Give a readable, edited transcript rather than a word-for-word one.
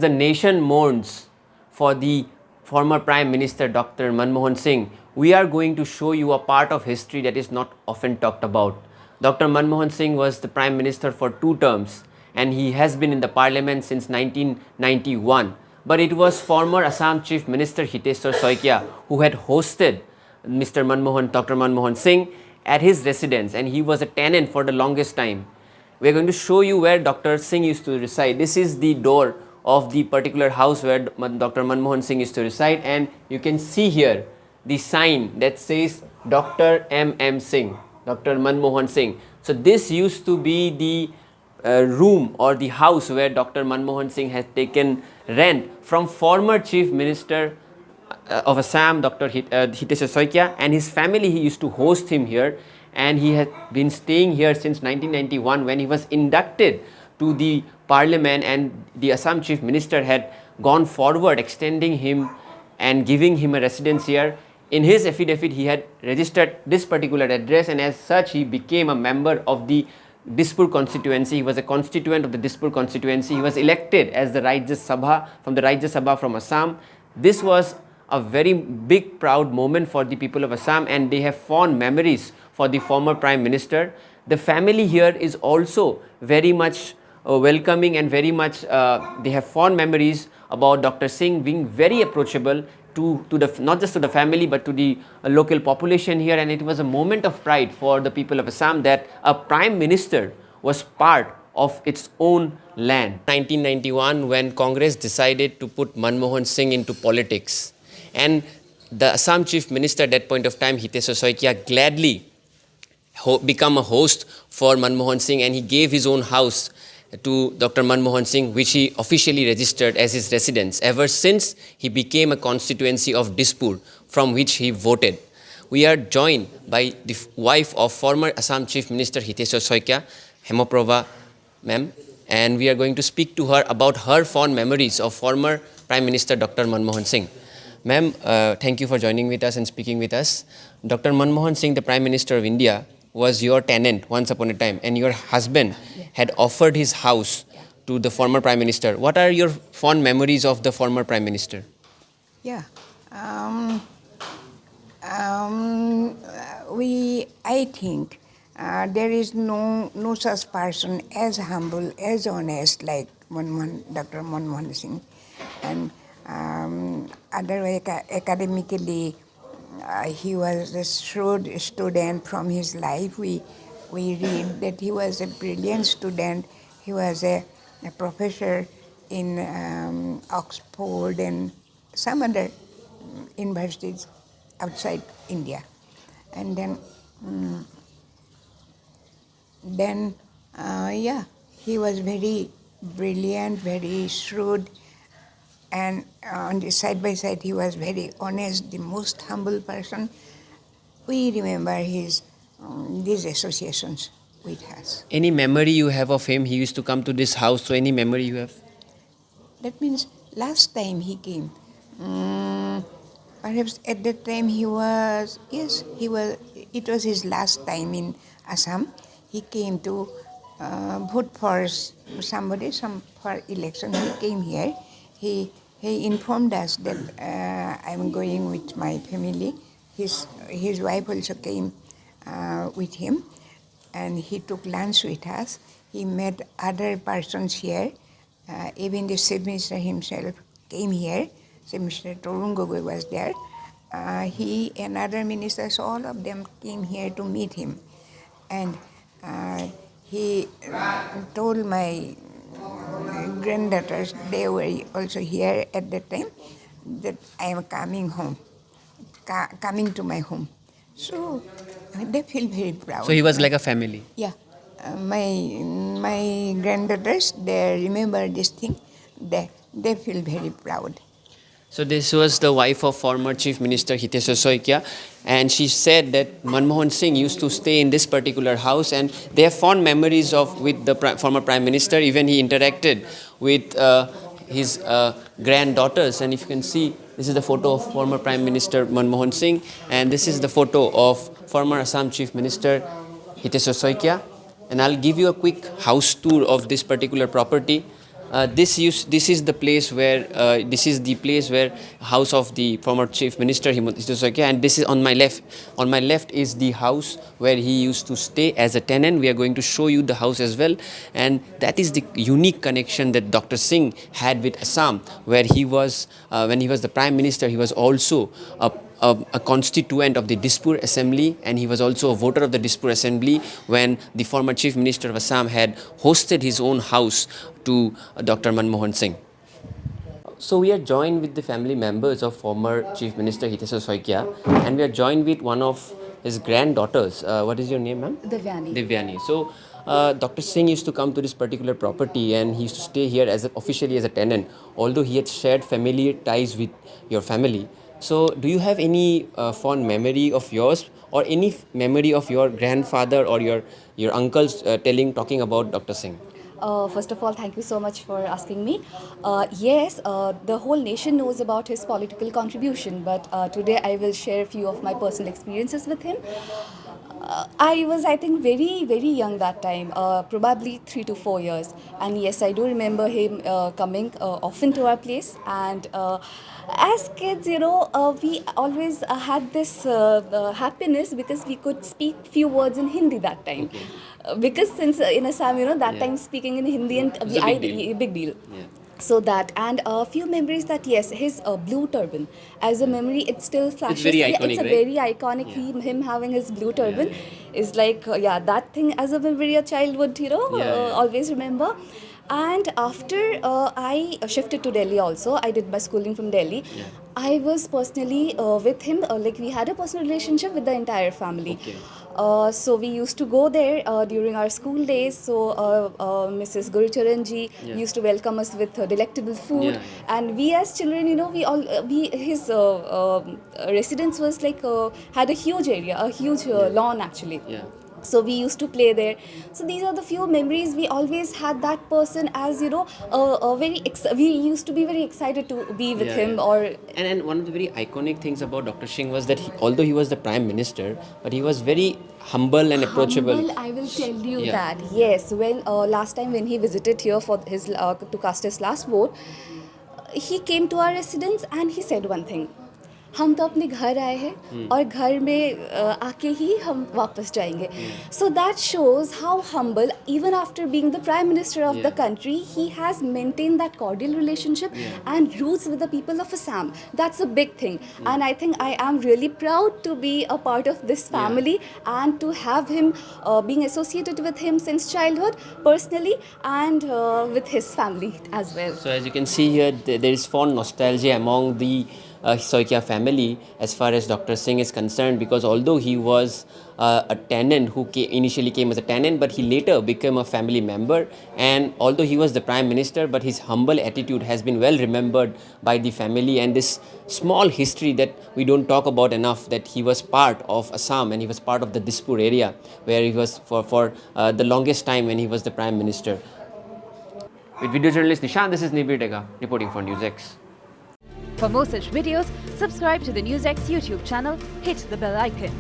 The nation mourns for the former Prime Minister Dr. Manmohan Singh. We are going to show you a part of history that is not often talked about. Dr. Manmohan Singh was the Prime Minister for 2 terms and he has been in the Parliament since 1991. But it was former Assam Chief Minister Hiteswar Saikia who had hosted Dr. Manmohan Singh at his residence, and he was a tenant for the longest time. We are going to show you where Dr. Singh used to reside. This is the door of the particular house where Dr. Manmohan Singh used to reside, and you can see here the sign that says Dr. M.M. Singh, Dr. Manmohan Singh. So this used to be the room or the house where Dr. Manmohan Singh had taken rent from former Chief Minister of Assam, Dr. Hiteswar Saikia, and his family. He used to host him here, and he had been staying here since 1991 when he was inducted to the Parliament, and the Assam Chief Minister had gone forward extending him and giving him a residence here. In his affidavit, he had registered this particular address, and as such he became a member of the Dispur constituency. He was a constituent of the Dispur constituency. He was elected as the Rajya Sabha from Assam. This was a very big proud moment for the people of Assam, and they have fond memories for the former Prime Minister. The family here is also very much welcoming and very much they have fond memories about Dr. Singh being very approachable to the not just to the family but to the local population here, and it was a moment of pride for the people of Assam that a Prime Minister was part of its own land. 1991, when Congress decided to put Manmohan Singh into politics, and the Assam Chief Minister at that point of time, Hiteswar Saikia, gladly become a host for Manmohan Singh, and he gave his own house to Dr. Manmohan Singh, which he officially registered as his residence ever since he became a constituency of Dispur, from which he voted. We are joined by the wife of former Assam Chief Minister Hiteswar Saikia, Hemoprabha ma'am, and we are going to speak to her about her fond memories of former Prime Minister Dr. Manmohan Singh. Ma'am, thank you for joining with us and speaking with us. Dr. Manmohan Singh, the Prime Minister of India, was your tenant once upon a time, and your husband had offered his house to the former Prime Minister. What are your fond memories of the former Prime Minister? Yeah. I think there is no such person as humble, as honest like Dr. Manmohan Singh. And otherwise, academically, he was a shrewd student from his life. We read that he was a brilliant student. He was a professor in Oxford and some other universities outside India. And then he was very brilliant, very shrewd, and on the side by side he was very honest, the most humble person. We remember his these associations with us. Any memory you have of him? He used to come to this house, so any memory you have? That means last time he came, perhaps at that time it was his last time in Assam. He came to vote for for election. He came here. He informed us that I'm going with my family. His wife also came with him, and he took lunch with us. He met other persons here. Even the Chief Minister himself came here. Chief Minister Torun Gogoi was there. He and other ministers, all of them came here to meet him. And he told my granddaughters, they were also here at that time, that I am coming home, coming to my home. So they feel very proud. So he was like a family? Yeah. My granddaughters, they remember this thing. They feel very proud. So this was the wife of former Chief Minister Hiteswar Saikia, and she said that Manmohan Singh used to stay in this particular house, and they have fond memories with the former Prime Minister. Even he interacted with his granddaughters, and if you can see, this is the photo of former Prime Minister Manmohan Singh, and this is the photo of former Assam Chief Minister Hiteswar Saikia. And I'll give you a quick house tour of this particular property. This is the place where house of the former chief minister Hiteswar Saikia, and this is on my left. On my left is the house where he used to stay as a tenant. We are going to show you the house as well, and that is the unique connection that Dr. Singh had with Assam, where he was when he was the prime minister. He was also a constituent of the Dispur Assembly, and he was also a voter of the Dispur Assembly when the former Chief Minister of Assam had hosted his own house to Dr. Manmohan Singh. So we are joined with the family members of former Chief Minister Hiteswar Saikia, and we are joined with one of his granddaughters. What is your name, ma'am? Divyani. Divyani. So Dr. Singh used to come to this particular property, and he used to stay here officially as a tenant, although he had shared familiar ties with your family. So do you have any fond memory of yours, or any memory of your grandfather or your uncles talking about Dr. Singh? First of all, thank you so much for asking me. Yes, the whole nation knows about his political contribution, but today I will share a few of my personal experiences with him. I was, I think, very, very young that time, probably 3 to 4 years. And yes, I do remember him coming often to our place. And as kids, we always had this happiness because we could speak few words in Hindi that time. Okay. Because since in Assam, that Yeah. time speaking in Hindi and It's a big deal. big deal. Yeah. So that, and a few memories that yes, his blue turban as a memory, it still flashes. very Yeah, iconic, it's a right? very iconic. Yeah. Him having his blue turban yeah. is like yeah, that thing as a memory a child would Yeah. always remember. And after I shifted to Delhi also, I did my schooling from Delhi. Yeah. I was personally with him, like we had a personal relationship with the entire family. Okay. So we used to go there during our school days. So Mrs. Gurucharan ji Yeah. used to welcome us with delectable food, Yeah, yeah. and we as children, his residence was like had a huge area, a huge lawn actually. Yeah. So we used to play there. So these are the few memories. We always had that person as we used to be very excited to be with him. Yeah. Or And one of the very iconic things about Dr. Singh was that although he was the prime minister, but he was very humble and approachable. humble, I will tell you Yeah. that. Yes, when last time when he visited here for his to cast his last vote, he came to our residence and he said one thing. हम तो अपने घर आए हैं और घर में आके ही हम वापस जाएंगे. So that shows how humble, even after being the prime minister of the Yeah. country, he has maintained that cordial relationship and roots with the people of Assam. That's a big thing, and I think I am really proud to be a part of this family and to have him being associated with him since childhood, personally, and with his family as well. So as you can see here, there is fond nostalgia among the Saikia family as far as Dr. Singh is concerned, because although he was a tenant who initially came as a tenant, but he later became a family member, and although he was the prime minister, but his humble attitude has been well remembered by the family. And this small history that we don't talk about enough, that he was part of Assam and he was part of the Dispur area where he was for the longest time when he was the prime minister. With video journalist Nishan, this is Nibir Tega reporting for Newsx. For more such videos, subscribe to the Newsx YouTube channel, hit the bell icon.